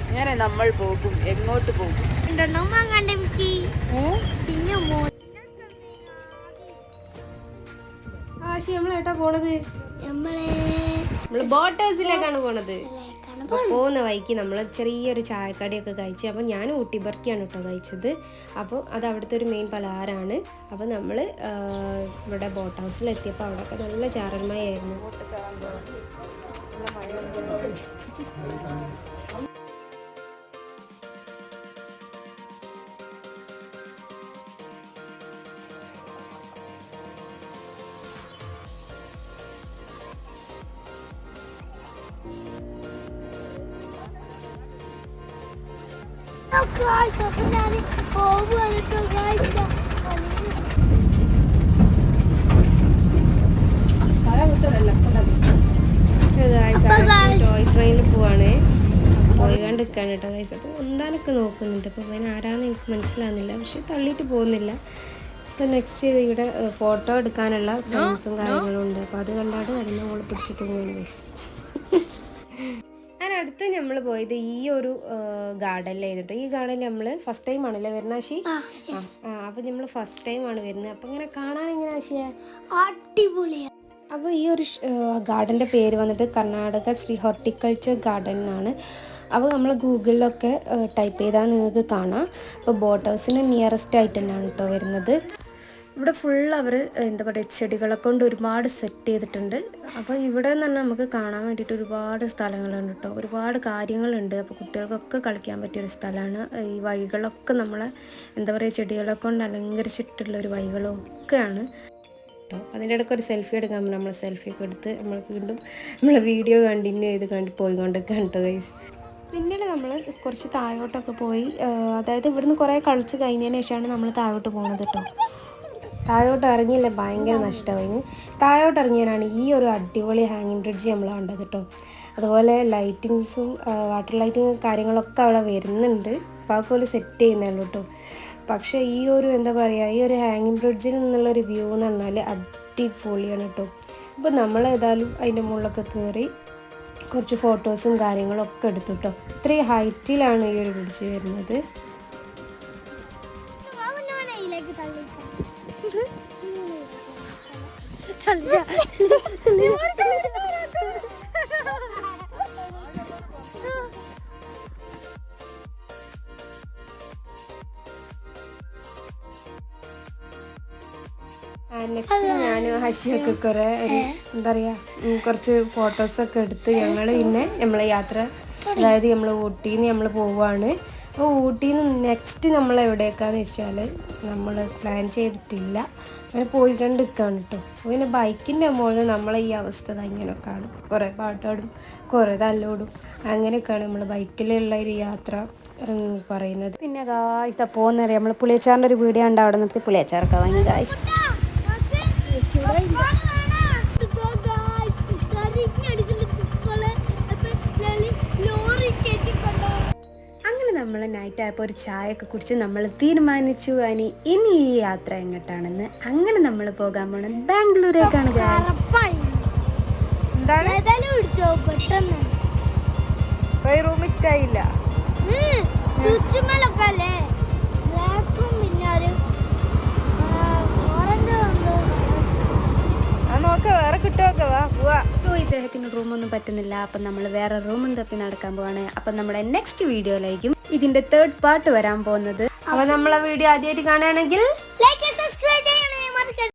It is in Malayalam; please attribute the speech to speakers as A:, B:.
A: ഇങ്ങനെ നമ്മൾ പോകും. എങ്ങോട്ട് പോകും?
B: ആശി നമ്മളേട്ടാ പോണത്? നമ്മള് ബോട്ട് ഹൗസിലേക്കാണ് പോണത്. പോകുന്ന വഴിക്ക് നമ്മൾ ചെറിയൊരു ചായക്കടിയൊക്കെ കഴിച്ചു. അപ്പോൾ ഞാൻ ഊട്ടി ബർക്കിയാണ് കേട്ടോ കഴിച്ചത്. അപ്പോൾ അത് അവിടുത്തെ ഒരു മെയിൻ പലഹാരമാണ്. അപ്പോൾ നമ്മൾ ഇവിടെ ബോട്ട് ഹൗസിലെത്തിയപ്പോൾ അവിടെയൊക്കെ നല്ല ചാറന്മയായിരുന്നു. ടോയ് ട്രെയിനിൽ പോവാണ്. പോയിക്കൊണ്ടിരിക്കുകയാണ് കേട്ടോ ഗൈസ്. അപ്പോൾ എന്താനൊക്കെ നോക്കുന്നുണ്ട്. അപ്പോൾ അവൻ ആരാന്ന് എനിക്ക് മനസ്സിലാകുന്നില്ല, പക്ഷെ തള്ളിയിട്ട് പോകുന്നില്ല. സോ നെക്സ്റ്റ് ഇവിടെ ഫോട്ടോ എടുക്കാനുള്ള ഫ്രെയിംസും കാര്യങ്ങളും ഉണ്ട്. അപ്പോൾ അത് കണ്ടാണ്ട് അതിൻ്റെ മുകളിൽ പിടിച്ച് തൂങ്ങുകയാണ് ഗൈസ്. അടുത്ത് നമ്മൾ പോയത് ഈ ഒരു ഗാർഡനിലായിരുന്നു. ഈ ഗാർഡനിൽ നമ്മൾ ഫസ്റ്റ് ടൈം ആണല്ലേ വരുന്ന ആശി? അപ്പോൾ നമ്മൾ ഫസ്റ്റ് ടൈം ആണ് വരുന്നത്. അപ്പോൾ ഇങ്ങനെ കാണാൻ എങ്ങനെ ആശിയാ? അടിപൊളിയാണ്. അപ്പോൾ ഈ ഒരു ഗാർഡൻ്റെ പേര് വന്നിട്ട് കർണാടക ശ്രീ ഹോർട്ടിക്കൾച്ചർ ഗാർഡൻ എന്നാണ്. അപ്പോൾ നമ്മൾ ഗൂഗിളിലൊക്കെ ടൈപ്പ് ചെയ്താൽ നിങ്ങൾക്ക് കാണാം. അപ്പോൾ ബോട്ട് ഹൗസിന് നിയറസ്റ്റ് ആയിട്ട് തന്നെയാണ് കേട്ടോ വരുന്നത്. ഇവിടെ ഫുൾ അവർ എന്താ പറയുക ചെടികളെ കൊണ്ട് ഒരുപാട് സെറ്റ് ചെയ്തിട്ടുണ്ട്. അപ്പോൾ ഇവിടെ നിന്ന് തന്നെ നമുക്ക് കാണാൻ വേണ്ടിയിട്ട് ഒരുപാട് സ്ഥലങ്ങളുണ്ട് കേട്ടോ, ഒരുപാട് കാര്യങ്ങളുണ്ട്. അപ്പോൾ കുട്ടികൾക്കൊക്കെ കളിക്കാൻ പറ്റിയൊരു സ്ഥലമാണ്. ഈ വഴികളൊക്കെ നമ്മളെ എന്താ പറയുക ചെടികളെ കൊണ്ട് അലങ്കരിച്ചിട്ടുള്ളൊരു വഴികളും ഒക്കെയാണ് കേട്ടോ. അതിൻ്റെ ഇടയ്ക്ക് ഒരു സെൽഫി എടുക്കാൻ നമ്മൾ സെൽഫിയൊക്കെ എടുത്ത് നമ്മൾ വീണ്ടും നമ്മളെ വീഡിയോ കണ്ടിന്യൂ ചെയ്ത് പോയിക്കൊണ്ടൊക്കെ കേട്ടോ ഗൈസ്. പിന്നീട് നമ്മൾ കുറച്ച് താഴോട്ടൊക്കെ പോയി, അതായത് ഇവിടുന്ന് കുറേ കളിച്ച് കഴിഞ്ഞതിന് ശേഷമാണ് നമ്മൾ താഴോട്ട് പോകുന്നത് കേട്ടോ. താഴോട്ട് ഇറങ്ങിയില്ല, ഭയങ്കര നഷ്ടമായി. താഴോട്ട് ഇറങ്ങിയാലാണ് ഈ ഒരു അടിപൊളി ഹാങ്ങിങ് ബ്രിഡ്ജ് നമ്മൾ കണ്ടത് കേട്ടോ. അതുപോലെ ലൈറ്റിങ്സും വാട്ടർ ലൈറ്റിങ് കാര്യങ്ങളൊക്കെ അവിടെ വരുന്നുണ്ട്. അപ്പോൾ അതുപോലെ സെറ്റ് ചെയ്യുന്നതാണ് കേട്ടോ. പക്ഷേ ഈ ഒരു എന്താ പറയുക, ഈ ഒരു ഹാങ്ങിങ് ബ്രിഡ്ജിൽ നിന്നുള്ളൊരു വ്യൂ എന്ന് പറഞ്ഞാൽ അടിപൊളിയാണ് കേട്ടോ. അപ്പോൾ നമ്മൾ ഏതായാലും അതിൻ്റെ മുകളിലൊക്കെ കയറി കുറച്ച് ഫോട്ടോസും കാര്യങ്ങളൊക്കെ എടുത്തു കേട്ടോ. ഇത്രയും ഹൈറ്റിലാണ് ഈ ഒരു ബ്രിഡ്ജ് വരുന്നത്. നെക്സ്റ്റ് ഞാനും ഹഷിയൊക്കെ കുറേ എന്താ പറയുക കുറച്ച് ഫോട്ടോസൊക്കെ എടുത്ത് ഞങ്ങൾ പിന്നെ നമ്മളെ യാത്ര, അതായത് നമ്മൾ ഊട്ടിയിൽ നിന്ന് നമ്മൾ പോവുകയാണ്. അപ്പോൾ ഊട്ടിയിൽ നിന്ന് നെക്സ്റ്റ് നമ്മൾ എവിടേക്കാന്ന് വെച്ചാൽ നമ്മൾ പ്ലാൻ ചെയ്തിട്ടില്ല, അങ്ങനെ പോയി കണ്ടിരിക്കുകയാണ് കേട്ടോ. പിന്നെ ബൈക്കിൻ്റെ മുകളിൽ നമ്മളെ ഈ അവസ്ഥ ഇങ്ങനെയൊക്കെയാണ്, കുറേ പാട്ടോടും കുറേ തല്ലോടും അങ്ങനെയൊക്കെയാണ് നമ്മൾ ബൈക്കിലുള്ള ഒരു യാത്ര പറയുന്നത്. പിന്നെ ഗായ്സ് പോകുന്നേരം നമ്മൾ പുളിയച്ചാറിൻ്റെ ഒരു വീഡിയോ ഉണ്ട്, അവിടെ നിർത്തി പുളിയച്ചാറൊക്കെ വാങ്ങി ഗായ്സ്. നമ്മൾ നൈറ്റ് ആയപ്പോൾ ഒരു ചായയൊക്കെ കുടിച്ച് നമ്മൾ തീരുമാനിച്ചു ഇനി ഈ യാത്ര എങ്ങോട്ടാണെന്ന്. അങ്ങനെ നമ്മൾ പോകാൻ പോണത് ബാംഗ്ലൂരേക്കാണ്.
A: റൂം ഇഷ്ടായില്ല? വേറെ കിട്ടുമൊക്കെ വാ പോവാ.
B: സോ ഇദ്ദേഹത്തിന് റൂമൊന്നും പറ്റുന്നില്ല, അപ്പം നമ്മൾ വേറെ റൂമും തപ്പി നടക്കാൻ പോവാണ്. അപ്പം നമ്മുടെ നെക്സ്റ്റ് വീഡിയോയിലായിരിക്കും ഇതിന്റെ 3rd പാർട്ട് വരാൻ പോകുന്നത്. അപ്പോൾ നമ്മളെ വീഡിയോ ആദ്യമായിട്ട് കാണുകയാണെങ്കിൽ